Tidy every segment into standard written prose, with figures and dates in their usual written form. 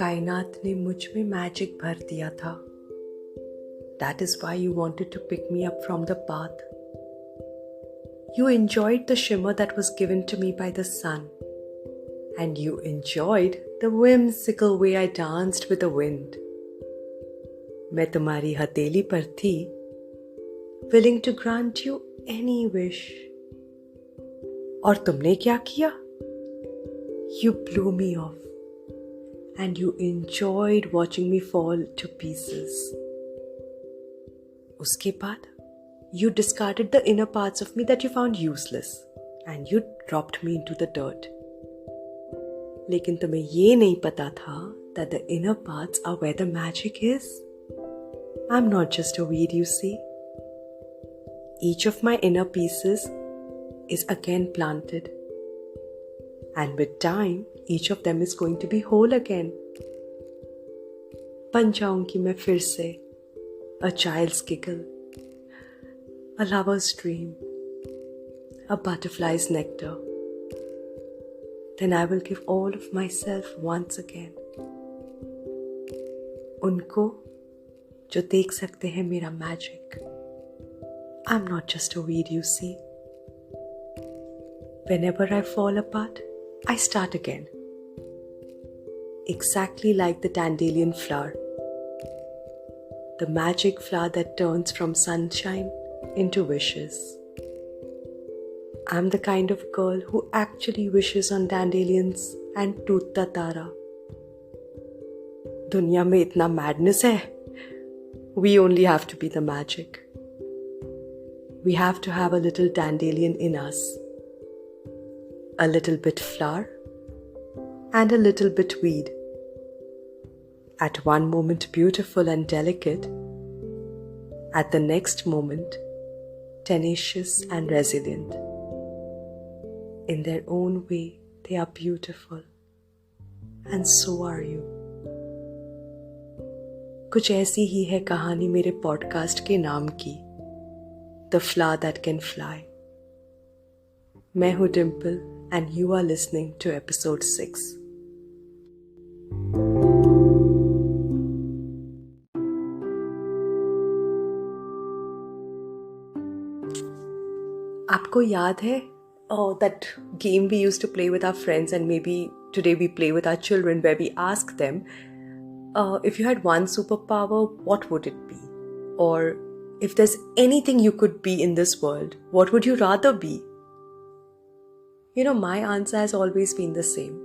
कायनात ने मुझ में मैजिक भर दिया था. That is why you wanted to pick me up from the path. You enjoyed the shimmer that was given to me by the sun. And you enjoyed the whimsical way I danced with the wind. मैं तुम्हारी हथेली पर थी, willing to grant you any wish. और तुमने क्या किया? You blew me off. And you enjoyed watching me fall to pieces. उसके बाद, you discarded the inner parts of me that you found useless, and you dropped me into the dirt. लेकिन तुम्हें ये नहीं पता था that the inner parts are where the magic is. I'm not just a weed, you see. Each of my inner pieces is again planted. And with time, each of them is going to be whole again. बन जाऊंगी मैं फिर से a child's giggle, a lover's dream, a butterfly's nectar. Then I will give all of myself once again. उनको जो देख सकते हैं मेरा magic. I'm not just a weed, you see. Whenever I fall apart, I start again. Exactly like the dandelion flower. The magic flower that turns from sunshine into wishes. I'm the kind of girl who actually wishes on dandelions and टूटता तारा. दुनिया में इतना madness है. We only have to be the magic. We have to have a little dandelion in us. A little bit flower and a little bit weed. At one moment beautiful and delicate, at the next moment tenacious and resilient. In their own way, they are beautiful, and so are you. कुछ ऐसी ही है कहानी मेरे podcast के नाम की, The Flower That Can Fly. मैं हूँ Dimple and you are listening to episode 6. आपको याद है that game we used to play with our friends, and maybe today we play with our children, where we ask them, if you had one superpower, what would it be? Or if there's anything you could be in this world, what would you rather be? You know, my answer has always been the same.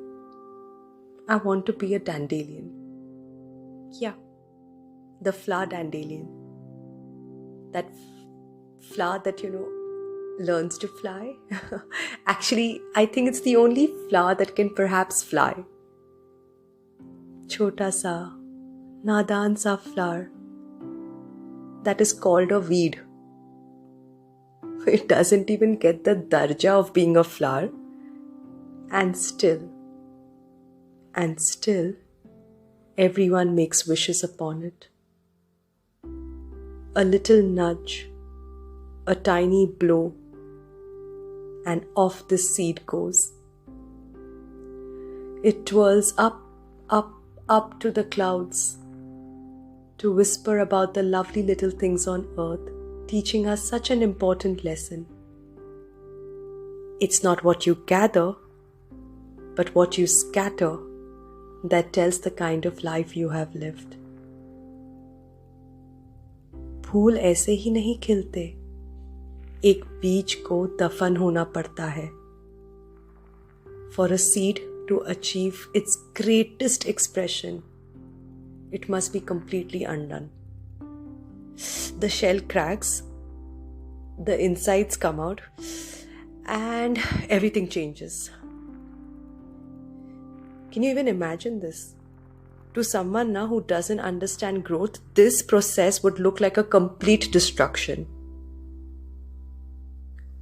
I want to be a dandelion. Yeah, the flower dandelion. That flower that, learns to fly. Actually, I think it's the only flower that can perhaps fly. Chota sa, nadan sa flower that is called a weed. It doesn't even get the darja of being a flower. And still, everyone makes wishes upon it. A little nudge, a tiny blow, and off this seed goes. It twirls up, up, up to the clouds to whisper about the lovely little things on earth, teaching us such an important lesson. It's not what you gather, but what you scatter that tells the kind of life you have lived. फूल ऐसे ही नहीं खिलते, एक बीज को दफन होना पड़ता है. For a seed to achieve its greatest expression, it must be completely undone. The shell cracks, the insides come out, and everything changes. Can you even imagine this? To someone now who doesn't understand growth, this process would look like a complete destruction.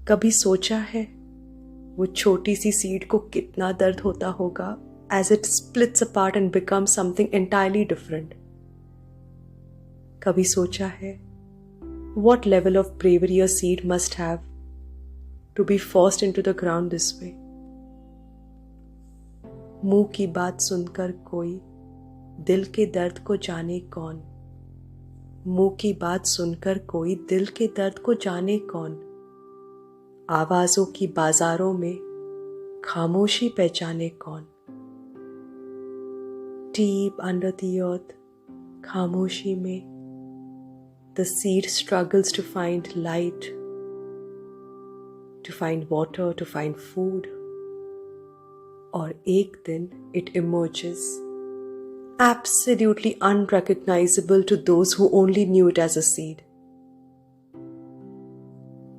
कभी सोचा है वो छोटी सी seed को कितना दर्द होता होगा as it splits apart and becomes something entirely different? कभी सोचा है what level of bravery a seed must have to be forced into the ground this way? मुंह की बात सुनकर कोई दिल के दर्द को जाने कौन, मुंह की बात सुनकर कोई दिल के दर्द को जाने कौन, आवाजों की बाजारों में खामोशी पहचाने कौन, deep under the earth, खामोशी में the seed struggles to find light, to find water, to find food. और एक दिन it emerges, absolutely unrecognizable to those who only knew it as a seed.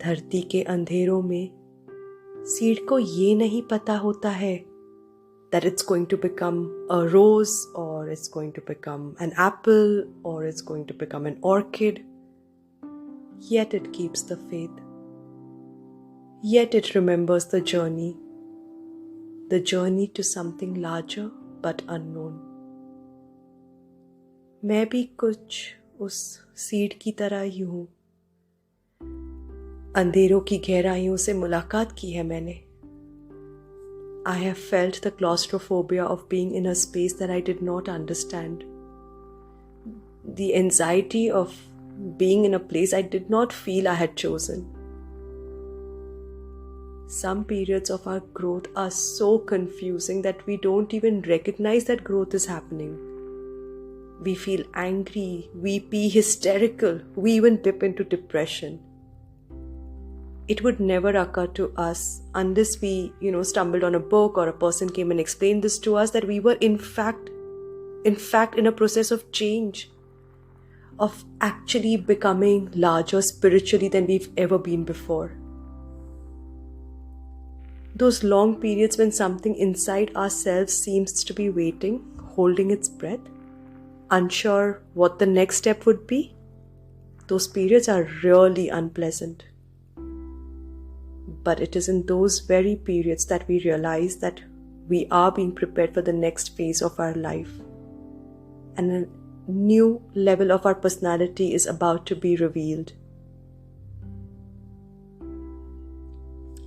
धरती के अंधेरों में सीड को ये नहीं पता होता है that it's going to become a rose, or it's going to become an apple, or it's going to become an orchid. Yet it keeps the faith. Yet it remembers the journey to something larger but unknown. मैं भी कुछ उस seed की तरह ही हूँ. अंधेरों की गहराइयों से मुलाकात की है मैंने. I have felt the claustrophobia of being in a space that I did not understand. The anxiety of being in a place I did not feel I had chosen. Some periods of our growth are so confusing that we don't even recognize that growth is happening. We feel angry, weepy, hysterical. We even dip into depression. It would never occur to us unless we, stumbled on a book or a person came and explained this to us, that we were in fact in a process of change, of actually becoming larger spiritually than we've ever been before. Those long periods when something inside ourselves seems to be waiting, holding its breath, unsure what the next step would be, those periods are really unpleasant. But it is in those very periods that we realize that we are being prepared for the next phase of our life. And a new level of our personality is about to be revealed.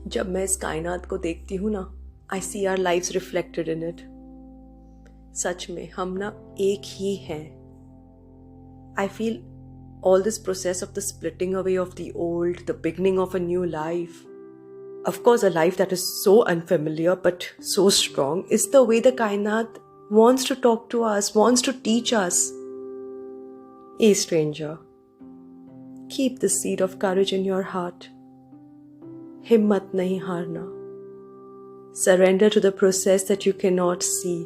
जब मैं इस कायनात को देखती हूँ ना, I see our lives reflected in it. सच में हम ना एक ही हैं. I feel all this process of the splitting away of the old, the beginning of a new life, of course a life that is so unfamiliar but so strong, is the way the kainat wants to talk to us, wants to teach us. Hey stranger, keep the seed of courage in your heart. Himmat nahi harna. Surrender to the process that you cannot see.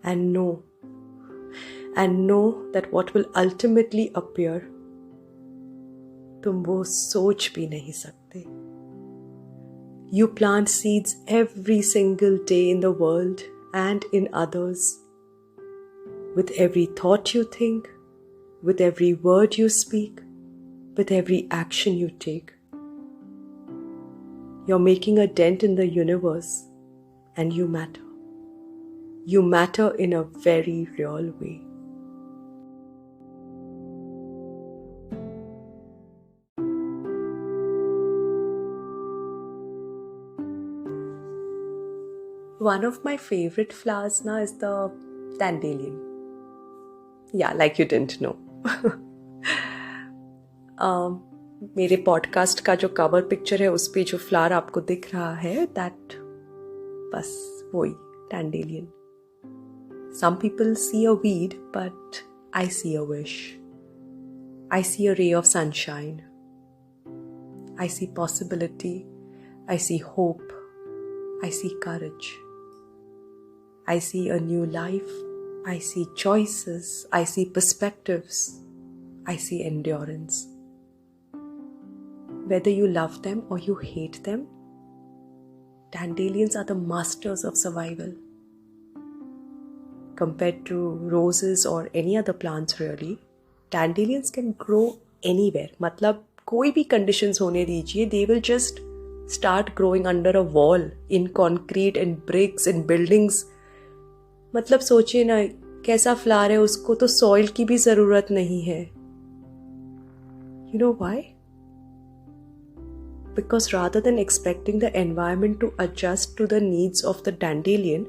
And know that what will ultimately appear, तुम वो सोच भी नहीं सकते. You plant seeds every single day in the world and in others. With every thought you think, with every word you speak, with every action you take. You're making a dent in the universe, and you matter. You matter in a very real way. One of my favorite flowers now is the dandelion. Yeah, like you didn't know. मेरे podcast का जो cover picture है उस पे जो flower आपको दिख रहा है, दैट बस वही dandelion. Some people see a weed, but I see a wish. I see a ray of sunshine. I see possibility. I see hope. I see courage. I see a new life. I see choices. I see perspectives. I see endurance. Whether you love them or you hate them, dandelions are the masters of survival. Compared to roses or any other plants really, dandelions can grow anywhere. मतलब कोई भी conditions होने दीजिए, they will just start growing under a wall, in concrete and bricks and buildings. मतलब सोचिए ना, कैसा flower है, उसको तो सॉइल की भी ज़रूरत नहीं है. You know why? Because rather than expecting the environment to adjust to the needs of the dandelion,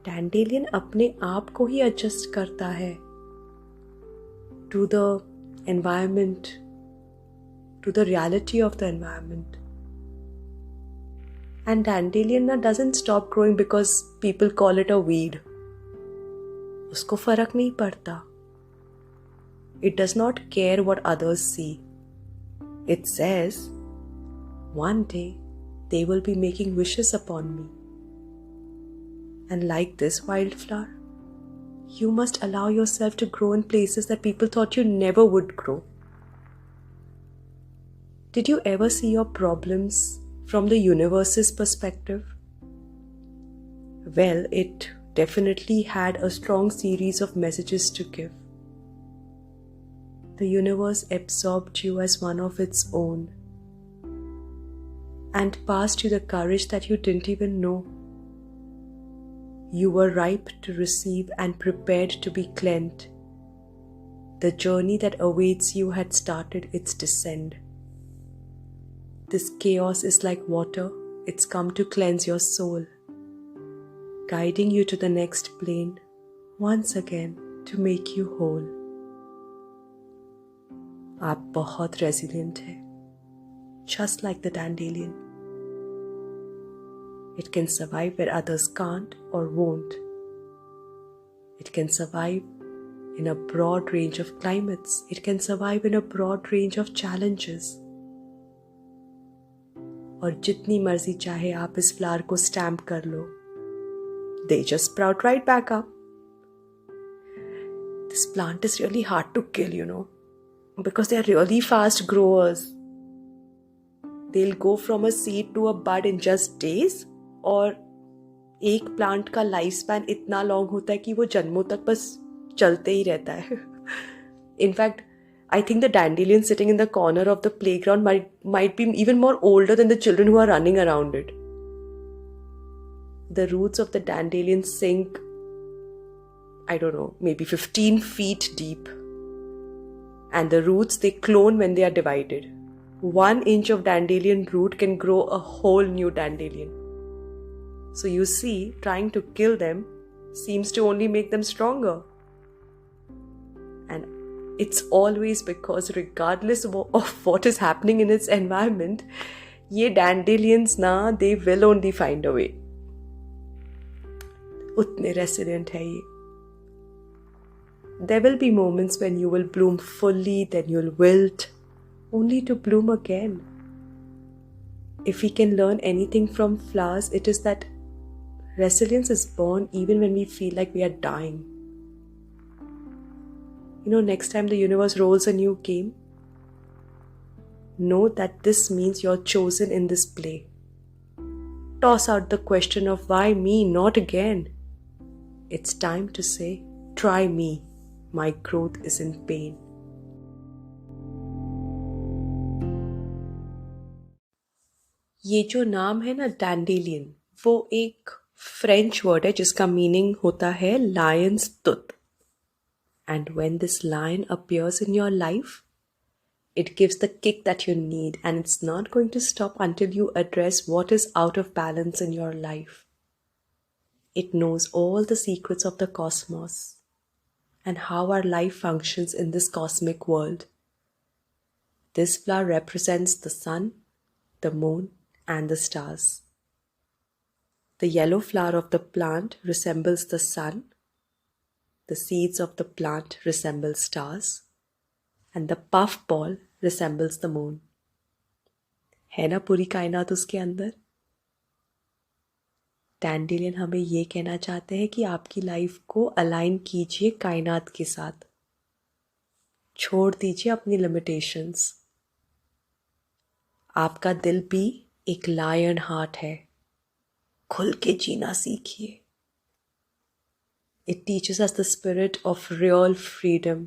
dandelion अपने आप को ही एडजस्ट करता है to the environment, to the reality of the environment. And dandelion doesn't stop growing because people call it a weed. उसको फर्क नहीं पड़ता. It does not care what others see. It says, one day they will be making wishes upon me. And like this wildflower, you must allow yourself to grow in places that people thought you never would grow. Did you ever see your problems from the universe's perspective? Well, it definitely had a strong series of messages to give. The universe absorbed you as one of its own and passed you the courage that you didn't even know. You were ripe to receive and prepared to be cleansed. The journey that awaits you had started its descent. This chaos is like water, it's come to cleanse your soul, guiding you to the next plane, once again to make you whole. आप बहुत resilient है, just like the dandelion. It can survive where others can't or won't. It can survive in a broad range of climates. It can survive in a broad range of challenges. और जितनी मर्जी चाहे आप इस flower को stamp कर लो, they just sprout right back up. This plant is really hard to kill, because they are really fast growers. They'll go from a seed to a bud in just days. और एक plant का life span इतना long होता है कि वो जन्मों तक बस चलते ही रहता है. In fact I think the dandelion sitting in the corner of the playground might be even more older than the children who are running around it. The roots of the dandelion sink, I don't know, maybe 15 feet deep. And the roots, they clone when they are divided. 1 inch of dandelion root can grow a whole new dandelion. So you see, trying to kill them seems to only make them stronger. And it's always because regardless of what is happening in its environment, ye dandelions they will only find a way. Utne resilient hai ye. There will be moments when you will bloom fully, then you'll wilt, only to bloom again. If we can learn anything from flowers, it is that resilience is born even when we feel like we are dying. Next time the universe rolls a new game, know that this means you're chosen in this play. Toss out the question of why me, not again. It's time to say, try me. My growth is in pain. ये जो नाम है ना dandelion, वो एक French word है जिसका meaning होता है lion's tooth. And when this lion appears in your life, it gives the kick that you need, and it's not going to stop until you address what is out of balance in your life. It knows all the secrets of the cosmos and how our life functions in this cosmic world. This flower represents the sun, the moon, and the stars. The yellow flower of the plant resembles the sun. The seeds of the plant resemble stars, and the puffball resembles the moon. है ना पूरी कायनात उसके अंदर? Dandelion हमें ये कहना चाहते हैं कि आपकी लाइफ को अलाइन कीजिए कायनात के साथ. छोड़ दीजिए अपनी लिमिटेशंस. आपका दिल भी एक लायन हार्ट है. खुल के जीना सीखिए. It teaches us the spirit of real freedom.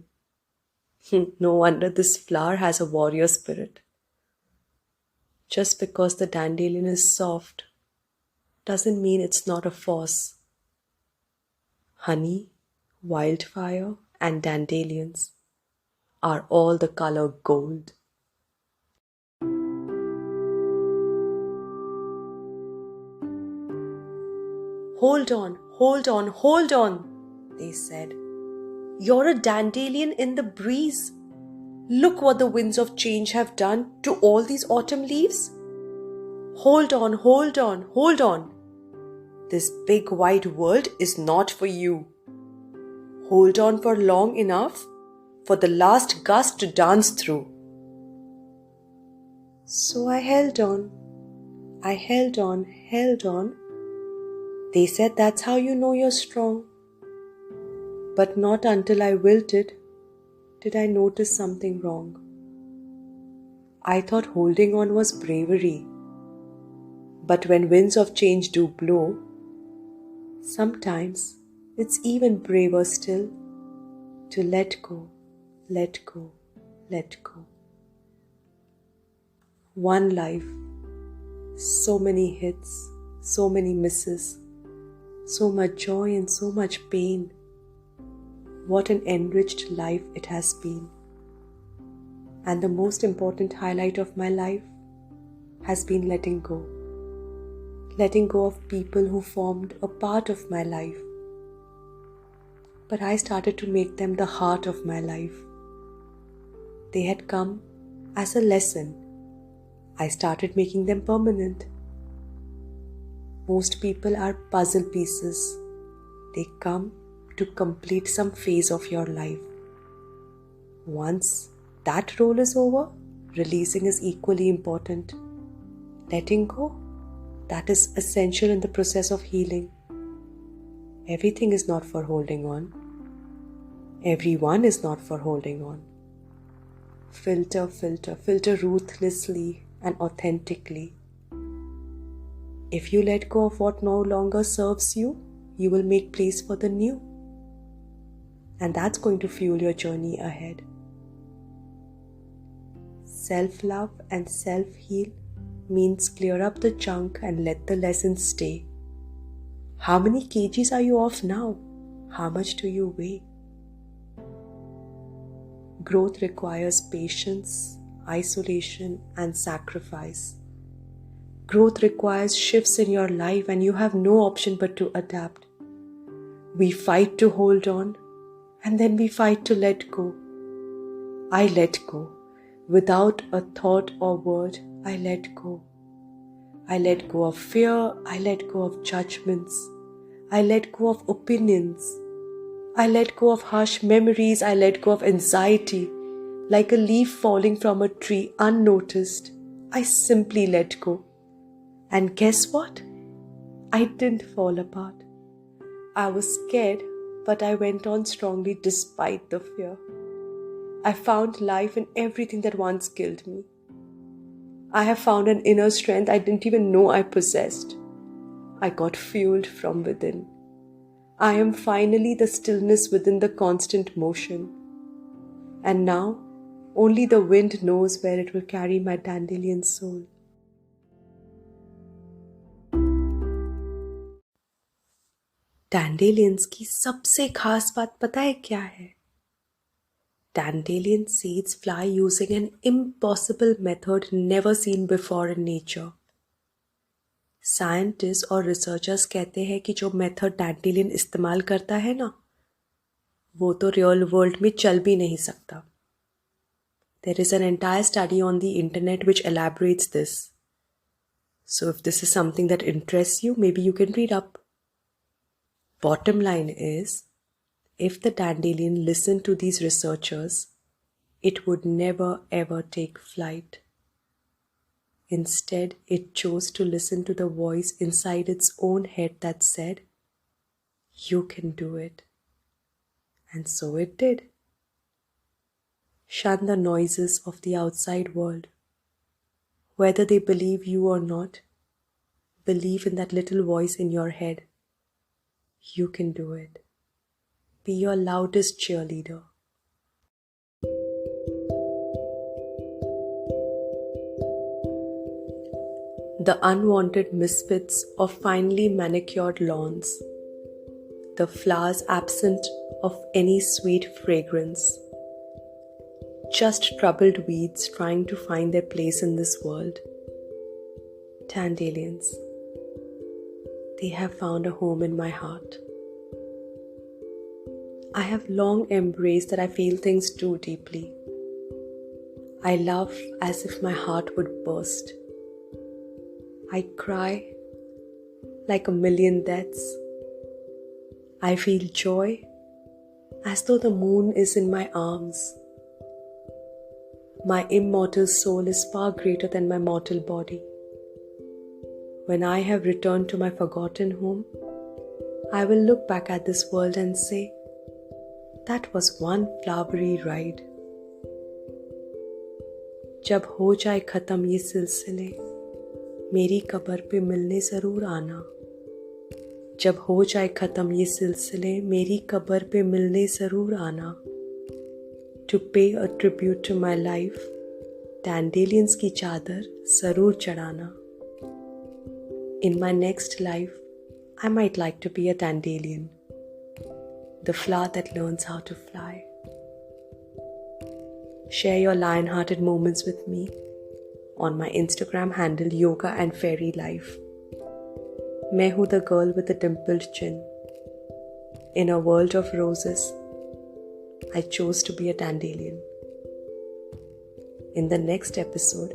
No wonder this flower has a warrior spirit. Just because the dandelion is soft doesn't mean it's not a force. Honey, wildfire, and dandelions are all the color gold. Hold hold on, they said. You're a dandelion in the breeze. Look what the winds of change have done to all these autumn leaves. Hold on, hold on, hold on. This big wide world is not for you. Hold on for long enough for the last gust to dance through. So I held on. I held on, held on. They said that's how you know you're strong. But not until I wilted did I notice something wrong. I thought holding on was bravery. But when winds of change do blow, sometimes it's even braver still to let go, let go, let go. One life, so many hits, so many misses, so much joy and so much pain. What an enriched life it has been. And the most important highlight of my life has been letting go. Letting go of people who formed a part of my life. But I started to make them the heart of my life. They had come as a lesson. I started making them permanent. Most people are puzzle pieces. They come to complete some phase of your life. Once that role is over, releasing is equally important. Letting go, that is essential in the process of healing. Everything is not for holding on. Everyone is not for holding on. Filter, filter, filter ruthlessly and authentically. If you let go of what no longer serves you, you will make place for the new. And that's going to fuel your journey ahead. Self-love and self-heal means clear up the junk and let the lessons stay. How many kgs are you off now? How much do you weigh? Growth requires patience, isolation, and sacrifice. Growth requires shifts in your life and you have no option but to adapt. We fight to hold on and then we fight to let go. I let go. Without a thought or word, I let go. I let go of fear. I let go of judgments. I let go of opinions. I let go of harsh memories. I let go of anxiety. Like a leaf falling from a tree unnoticed, I simply let go. And guess what? I didn't fall apart. I was scared, but I went on strongly despite the fear. I found life in everything that once killed me. I have found an inner strength I didn't even know I possessed. I got fueled from within. I am finally the stillness within the constant motion. And now, only the wind knows where it will carry my dandelion soul. Dandelions की सबसे खास बात पता है क्या है? Dandelion seeds fly using an impossible method never seen before in nature. Scientists और researchers कहते हैं कि जो method dandelion इस्तेमाल करता है ना, वो तो real world में चल भी नहीं सकता. There is an entire study on the internet which elaborates this. So if this is something that interests you, maybe you can read up. Bottom line is, if the dandelion listened to these researchers, it would never ever take flight. Instead, it chose to listen to the voice inside its own head that said, "You can do it." And so it did. Shun the noises of the outside world. Whether they believe you or not, believe in that little voice in your head. You can do it. Be your loudest cheerleader. The unwanted misfits of finely manicured lawns. The flowers absent of any sweet fragrance. Just troubled weeds trying to find their place in this world. Dandelions. They have found a home in my heart. I have long embraced that I feel things too deeply. I love as if my heart would burst. I cry like a million deaths. I feel joy as though the moon is in my arms. My immortal soul is far greater than my mortal body. When I have returned to my forgotten home, I will look back at this world and say, that was one flowery ride. जब हो जाए खत्म ये सिलसिले, मेरी कब्र पे मिलने ज़रूर आना. जब हो जाए खत्म ये सिलसिले, मेरी कब्र पे मिलने ज़रूर आना. To pay a tribute to my life, dandelions की चादर ज़रूर चढ़ाना. In my next life, I might like to be a dandelion, the flower that learns how to fly. Share your lion-hearted moments with me on my Instagram handle Yoga and Fairy Life. मैं हूँ the girl with the dimpled chin. In a world of roses, I chose to be a dandelion. In the next episode,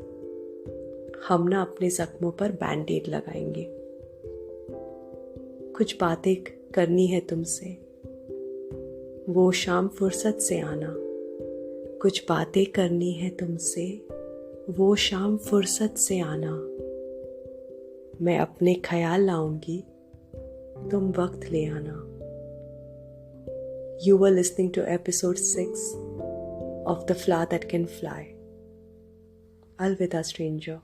हम ना अपने जख्मों पर बैंडेड लगाएंगे. कुछ बातें करनी है तुमसे, वो शाम फुर्सत से आना. कुछ बातें करनी है तुमसे, वो शाम फुर्सत से आना. मैं अपने ख्याल लाऊंगी, तुम वक्त ले आना. You were listening to episode 6 of The Flower That Can Fly. Alvida, stranger.